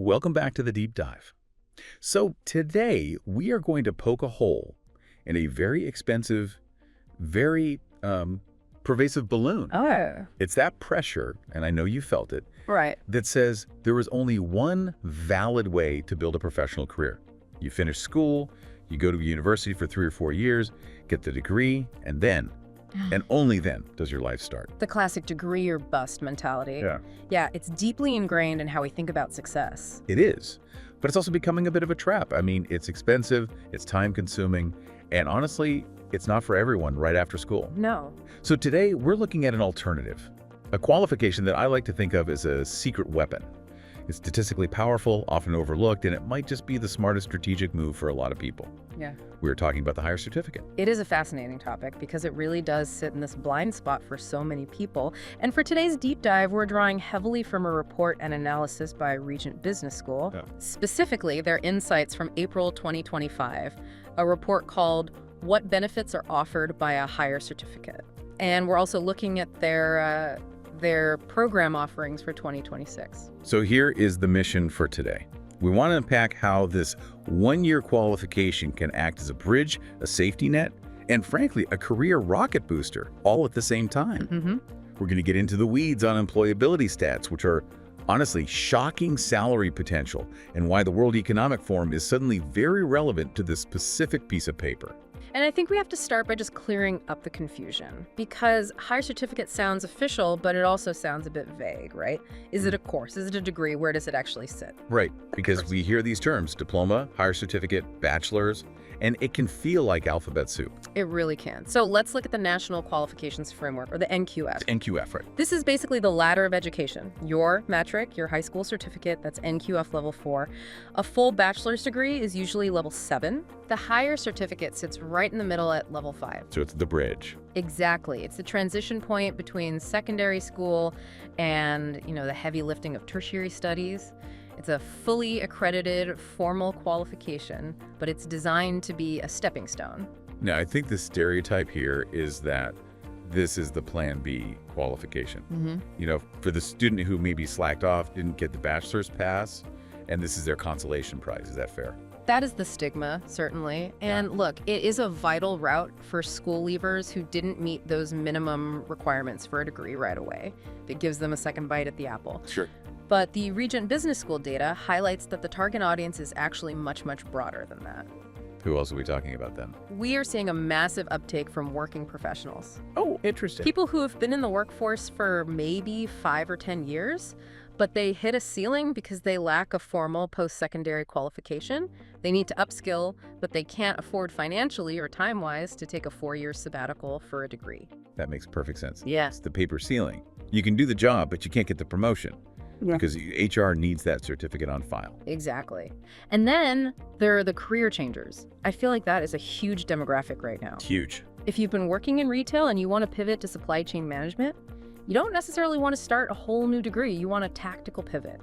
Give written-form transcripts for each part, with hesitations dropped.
Welcome back to the deep dive. So today we are going to poke a hole in a very expensive, very pervasive balloon. Oh, It's that pressure, and I know you felt it, right. that says there is only one valid way to build a professional career. You finish school, you go to university for 3 or 4 years, get the degree, and then, and only then, does your life start. The classic degree or bust mentality. Yeah. Yeah, it's deeply ingrained in how we think about success. It is, but it's also becoming a bit of a trap. I mean, it's expensive, it's time-consuming, and honestly, it's not for everyone right after school. No. So today, we're looking at an alternative, a qualification that I like to think of as a secret weapon. It's statistically powerful, often overlooked, and it might just be the smartest strategic move for a lot of people. Yeah. We're talking about the higher certificate. It is a fascinating topic because it really does sit in this blind spot for so many people. And for today's deep dive, we're drawing heavily from a report and analysis by Regent Business School, specifically their insights from April 2025, a report called What Benefits Are Offered by a Higher Certificate. And we're also looking at their program offerings for 2026. So here is the mission for today. We want to unpack how this one-year qualification can act as a bridge, a safety net, and frankly, a career rocket booster, all at the same time. We're going to get into the weeds on employability stats, which are honestly shocking salary potential, and why the World Economic Forum is suddenly very relevant to this specific piece of paper. And I think we have to start by just clearing up the confusion, because higher certificate sounds official, but it also sounds a bit vague, right? Is it a course? Is it a degree? Where does it actually sit? Right, because we hear these terms, diploma, higher certificate, bachelor's, and it can feel like alphabet soup. It really can. So let's look at the National Qualifications Framework, or the NQF. NQF, right? This is basically the ladder of education. Your matric, your high school certificate, that's NQF Level 4. A full bachelor's degree is usually Level 7. The higher certificate sits right in the middle at Level 5. So it's the bridge. Exactly. It's the transition point between secondary school and, the heavy lifting of tertiary studies. It's a fully accredited formal qualification, but it's designed to be a stepping stone. Now, I think the stereotype here is that this is the Plan B qualification. For the student who maybe slacked off, didn't get the bachelor's pass, and this is their consolation prize. Is that fair? That is the stigma, certainly. And look, it is a vital route for school leavers who didn't meet those minimum requirements for a degree right away. It gives them a second bite at the apple. Sure. But the Regent Business School data highlights that the target audience is actually much, much broader than that. Who else are we talking about then? We are seeing a massive uptake from working professionals. Oh, interesting. People who have been in the workforce for maybe 5 or 10 years, but they hit a ceiling because they lack a formal post-secondary qualification. They need to upskill, but they can't afford financially or time-wise to take a 4-year sabbatical for a degree. That makes perfect sense. Yes. It's the paper ceiling. You can do the job, but you can't get the promotion. Because HR needs that certificate on file. Exactly. And then there are the career changers. I feel like that is a huge demographic right now. Huge. If you've been working in retail and you want to pivot to supply chain management, you don't necessarily want to start a whole new degree. You want a tactical pivot.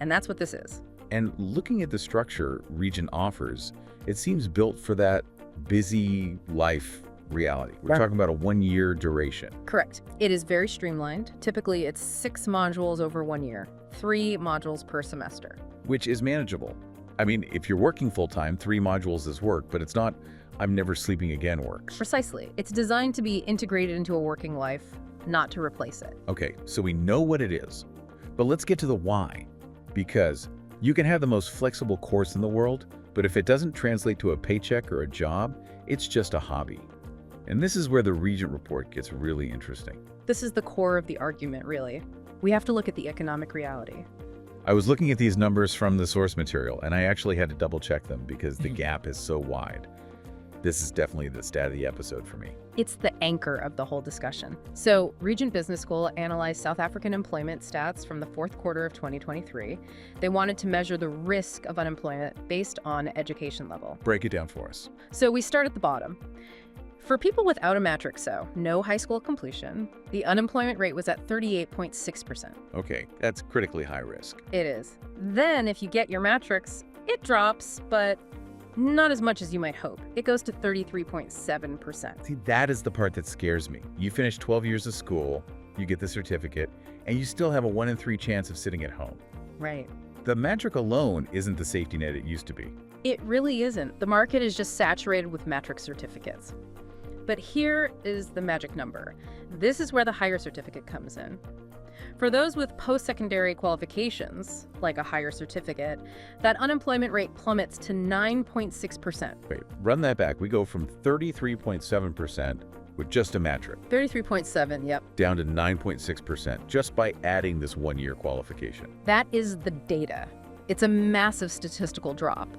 And that's what this is. And looking at the structure Regent offers, it seems built for that busy life reality. We're talking about a 1-year duration. Correct. It is very streamlined. Typically, it's 6 modules over 1 year, 3 modules per semester. Which is manageable. I mean, if you're working full-time, 3 modules is work, but it's not I'm never sleeping again work. Precisely. It's designed to be integrated into a working life, not to replace it. Okay, so we know what it is, but let's get to the why. Because you can have the most flexible course in the world, but if it doesn't translate to a paycheck or a job, it's just a hobby. And this is where the Regent report gets really interesting. This is the core of the argument, really. We have to look at the economic reality. I was looking at these numbers from the source material, and I actually had to double check them because the gap is so wide. This is definitely the stat of the episode for me. It's the anchor of the whole discussion. So, Regent Business School analyzed South African employment stats from the 4th quarter of 2023. They wanted to measure the risk of unemployment based on education level. Break it down for us. So we start at the bottom. For people without a matric, no high school completion, the unemployment rate was at 38.6%. Okay, that's critically high risk. It is. Then if you get your matrix, it drops, but not as much as you might hope. It goes to 33.7%. See, that is the part that scares me. You finish 12 years of school, you get the certificate, and you still have a 1 in 3 chance of sitting at home. Right. The Matric alone isn't the safety net it used to be. It really isn't. The market is just saturated with Matric certificates. But here is the magic number. This is where the higher certificate comes in. For those with post-secondary qualifications, like a higher certificate, that unemployment rate plummets to 9.6%. Wait, run that back. We go from 33.7% with just a Matric 33.7, yep. down to 9.6% just by adding this one-year qualification. That is the data. It's a massive statistical drop.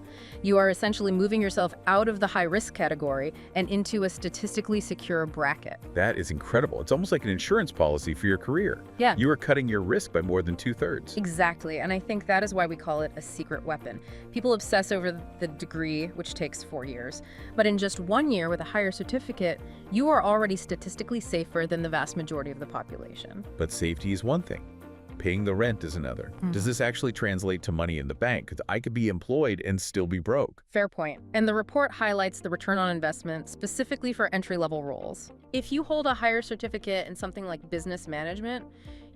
You are essentially moving yourself out of the high-risk category and into a statistically secure bracket. That is incredible. It's almost like an insurance policy for your career. Yeah. You are cutting your risk by more than 2/3. Exactly, and I think that is why we call it a secret weapon. People obsess over the degree, which takes 4 years. But in just 1 year with a higher certificate, you are already statistically safer than the vast majority of the population. But safety is one thing. Paying the rent is another. Does this actually translate to money in the bank? Because I could be employed and still be broke. Fair point. And the report highlights the return on investment specifically for entry-level roles. If you hold a higher certificate in something like business management,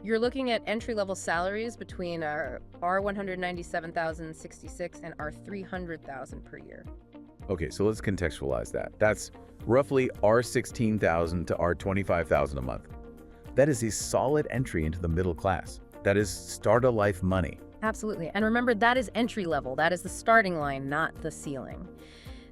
you're looking at entry-level salaries between our R$197,066 and R$300,000 per year. Okay, so let's contextualize that. That's roughly R$16,000 to R$25,000 a month. That is a solid entry into the middle class. That is start-a-life money. Absolutely. And remember, that is entry level. That is the starting line, not the ceiling.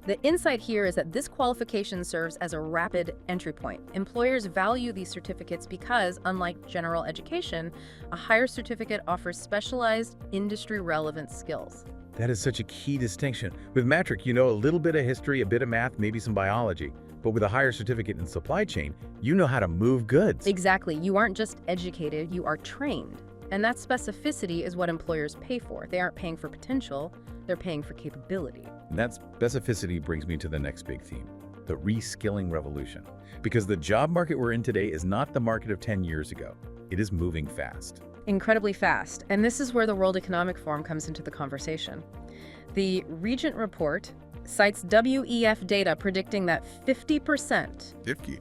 The insight here is that this qualification serves as a rapid entry point. Employers value these certificates because, unlike general education, a higher certificate offers specialized, industry-relevant skills. That is such a key distinction. With Matric, you know a little bit of history, a bit of math, maybe some biology. But with a higher certificate in supply chain, you know how to move goods. Exactly. You aren't just educated, you are trained. And that specificity is what employers pay for. They aren't paying for potential, they're paying for capability. And that specificity brings me to the next big theme, the reskilling revolution. Because the job market we're in today is not the market of 10 years ago. It is moving fast. Incredibly fast. And this is where the World Economic Forum comes into the conversation. The Regent report cites WEF data predicting that 50%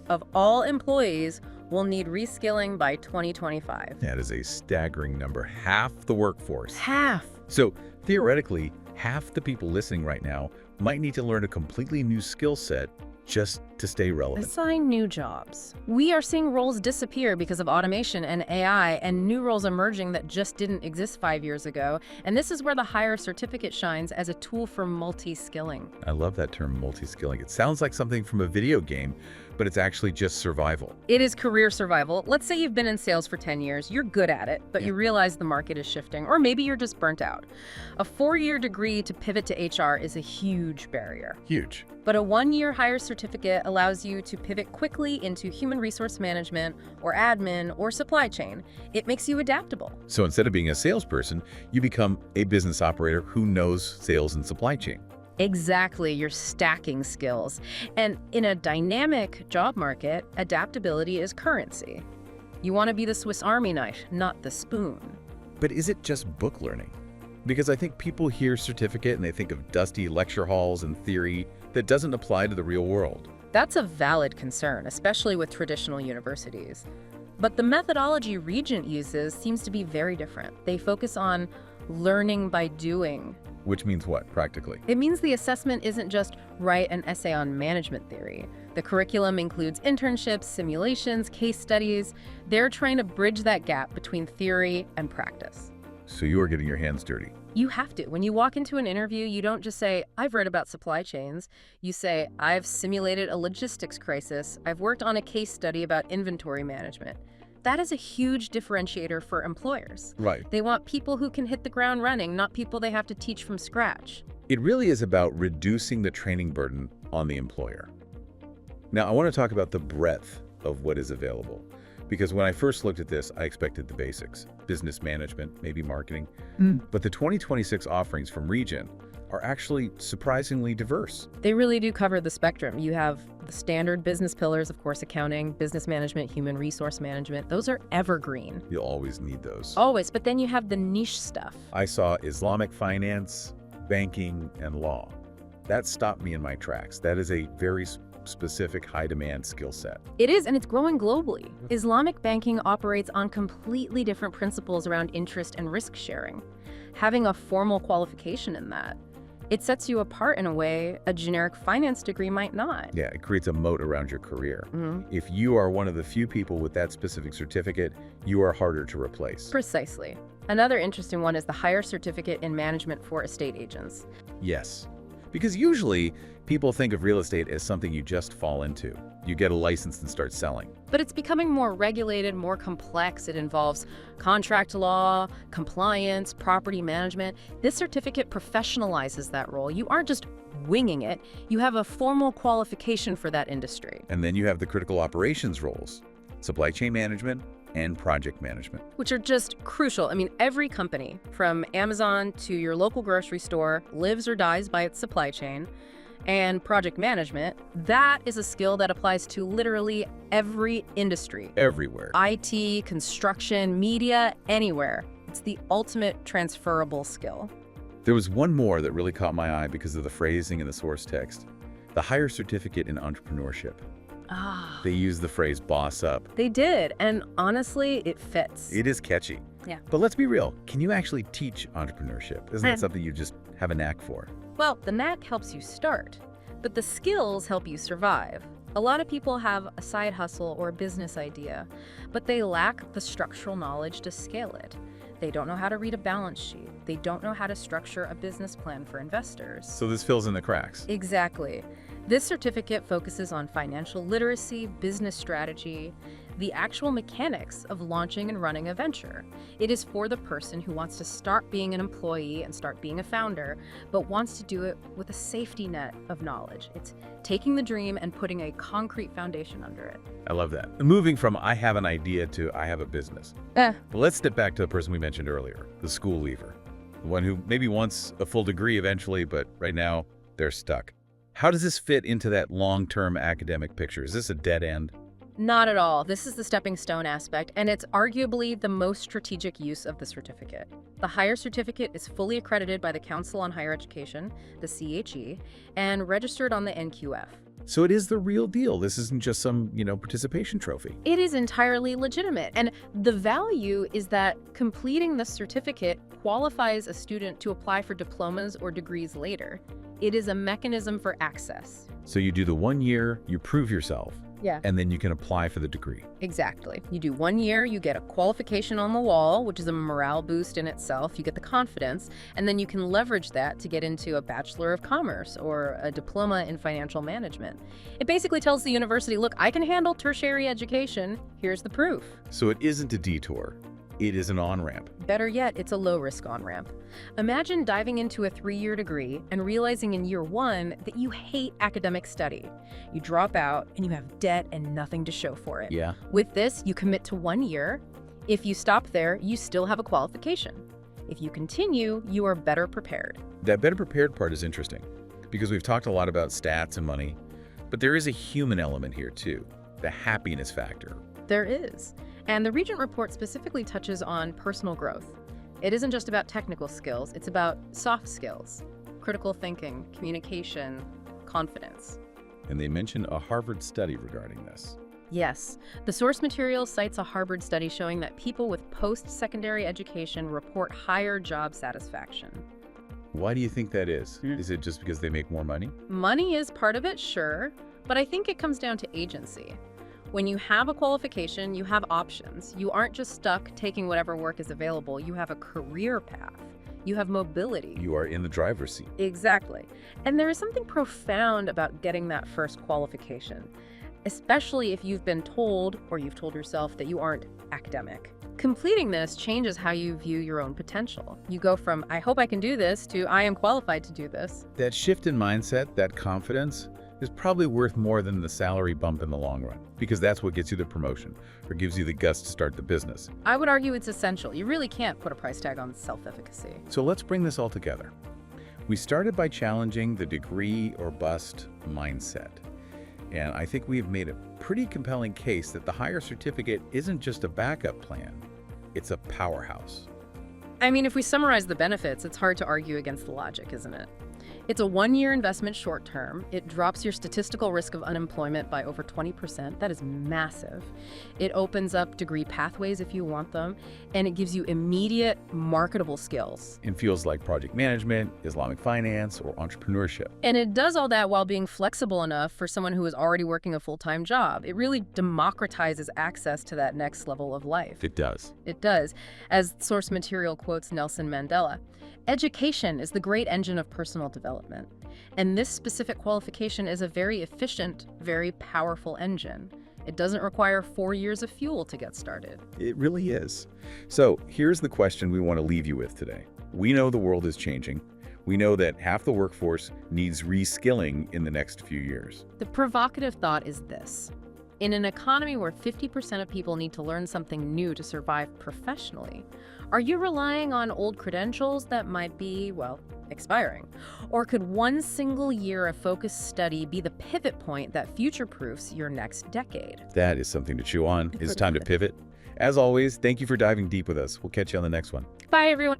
of all employees will need reskilling by 2025. That is a staggering number. Half the workforce. Half. So theoretically, half the people listening right now might need to learn a completely new skill set just to stay relevant. Assign new jobs. We are seeing roles disappear because of automation and AI, and new roles emerging that just didn't exist 5 years ago. And this is where the higher certificate shines as a tool for multi-skilling. I love that term, multi-skilling. It sounds like something from a video game, but it's actually just survival. It is career survival. Let's say you've been in sales for 10 years, you're good at it, but you realize the market is shifting, or maybe you're just burnt out. A 4-year degree to pivot to HR is a huge barrier. Huge. But a 1-year higher certificate allows you to pivot quickly into human resource management or admin or supply chain. It makes you adaptable. So instead of being a salesperson, you become a business operator who knows sales and supply chain. Exactly, you're stacking skills. And in a dynamic job market, adaptability is currency. You want to be the Swiss Army knife, not the spoon. But is it just book learning? Because I think people hear certificate and they think of dusty lecture halls and theory that doesn't apply to the real world. That's a valid concern, especially with traditional universities. But the methodology Regent uses seems to be very different. They focus on learning by doing. Which means what, practically? It means the assessment isn't just write an essay on management theory. The curriculum includes internships, simulations, case studies. They're trying to bridge that gap between theory and practice. So you are getting your hands dirty. You have to. When you walk into an interview, you don't just say, I've read about supply chains. You say, I've simulated a logistics crisis. I've worked on a case study about inventory management. That is a huge differentiator for employers. Right. They want people who can hit the ground running, not people they have to teach from scratch. It really is about reducing the training burden on the employer. Now, I want to talk about the breadth of what is available. Because when I first looked at this, I expected the basics, business management, maybe marketing. But the 2026 offerings from Regent are actually surprisingly diverse. They really do cover the spectrum. You have the standard business pillars, of course, accounting, business management, human resource management. Those are evergreen. You'll always need those. Always, but then you have the niche stuff. I saw Islamic finance, banking, and law. That stopped me in my tracks. That is a very specific high-demand skill set. It is, and it's growing globally. Islamic banking operates on completely different principles around interest and risk sharing. having a formal qualification in that. It sets you apart in a way a generic finance degree might not. Yeah, it creates a moat around your career. If you are one of the few people with that specific certificate, you are harder to replace. Precisely. Another interesting one is the higher certificate in management for estate agents. Yes, because usually people think of real estate as something you just fall into. You get a license and start selling. But it's becoming more regulated, more complex. It involves contract law, compliance, property management. This certificate professionalizes that role. You aren't just winging it. You have a formal qualification for that industry. And then you have the critical operations roles, supply chain management and project management, which are just crucial. I mean, every company, from Amazon to your local grocery store, lives or dies by its supply chain. And project management, that is a skill that applies to literally every industry. Everywhere. IT, construction, media, anywhere. It's the ultimate transferable skill. There was one more that really caught my eye because of the phrasing in the source text. The higher certificate in entrepreneurship. They use the phrase boss up. They did, and honestly, it fits. It is catchy. Yeah. But let's be real. Can you actually teach entrepreneurship? Isn't it something you just have a knack for? Well, the knack helps you start, but the skills help you survive. A lot of people have a side hustle or a business idea, but they lack the structural knowledge to scale it. They don't know how to read a balance sheet. They don't know how to structure a business plan for investors. So this fills in the cracks. Exactly. This certificate focuses on financial literacy, business strategy, the actual mechanics of launching and running a venture. It is for the person who wants to start being an employee and start being a founder, but wants to do it with a safety net of knowledge. It's taking the dream and putting a concrete foundation under it. I love that. Moving from I have an idea to I have a business. But let's step back to the person we mentioned earlier, the school leaver. The one who maybe wants a full degree eventually, but right now they're stuck. How does this fit into that long-term academic picture? Is this a dead end? Not at all. This is the stepping stone aspect, and it's arguably the most strategic use of the certificate. The higher certificate is fully accredited by the Council on Higher Education, the CHE, and registered on the NQF. So it is the real deal. This isn't just some, participation trophy. It is entirely legitimate, and the value is that completing the certificate qualifies a student to apply for diplomas or degrees later. It is a mechanism for access. So you do the 1 year, you prove yourself. Yeah. And then you can apply for the degree. Exactly. You do 1 year, you get a qualification on the wall, which is a morale boost in itself. You get the confidence, and then you can leverage that to get into a Bachelor of Commerce or a diploma in financial management. It basically tells the university, look, I can handle tertiary education. Here's the proof. So it isn't a detour. It is an on-ramp. Better yet, it's a low-risk on-ramp. Imagine diving into a 3-year degree and realizing in year 1 that you hate academic study. You drop out and you have debt and nothing to show for it. Yeah. With this, you commit to 1 year. If you stop there, you still have a qualification. If you continue, you are better prepared. That better prepared part is interesting because we've talked a lot about stats and money, but there is a human element here too, the happiness factor. There is. And the Regent report specifically touches on personal growth. It isn't just about technical skills, it's about soft skills, critical thinking, communication, confidence. And they mention a Harvard study regarding this. Yes, the source material cites a Harvard study showing that people with post-secondary education report higher job satisfaction. Why do you think that is? Is it just because they make more money? Money is part of it, sure, but I think it comes down to agency. When you have a qualification, you have options. You aren't just stuck taking whatever work is available. You have a career path. You have mobility. You are in the driver's seat. Exactly. And there is something profound about getting that first qualification, especially if you've been told or you've told yourself that you aren't academic. Completing this changes how you view your own potential. You go from, I hope I can do this, to I am qualified to do this. That shift in mindset, that confidence, is probably worth more than the salary bump in the long run, because that's what gets you the promotion or gives you the guts to start the business. I would argue it's essential. You really can't put a price tag on self-efficacy. So let's bring this all together. We started by challenging the degree or bust mindset. And I think we've made a pretty compelling case that the higher certificate isn't just a backup plan, it's a powerhouse. I mean, if we summarize the benefits, it's hard to argue against the logic, isn't it? It's a 1-year investment short term. It drops your statistical risk of unemployment by over 20%. That is massive. It opens up degree pathways if you want them, and it gives you immediate marketable skills. In fields like project management, Islamic finance, or entrepreneurship. And it does all that while being flexible enough for someone who is already working a full-time job. It really democratizes access to that next level of life. It does. It does. As source material quotes Nelson Mandela, education is the great engine of personal development. And this specific qualification is a very efficient, very powerful engine. It doesn't require 4 years of fuel to get started. It really is. So here's the question we want to leave you with today. We know the world is changing. We know that half the workforce needs reskilling in the next few years. The provocative thought is this. In an economy where 50% of people need to learn something new to survive professionally, are you relying on old credentials that might be, well, expiring? Or could one single year of focused study be the pivot point that future-proofs your next decade? That is something to chew on. It's time to pivot. As always, thank you for diving deep with us. We'll catch you on the next one. Bye, everyone.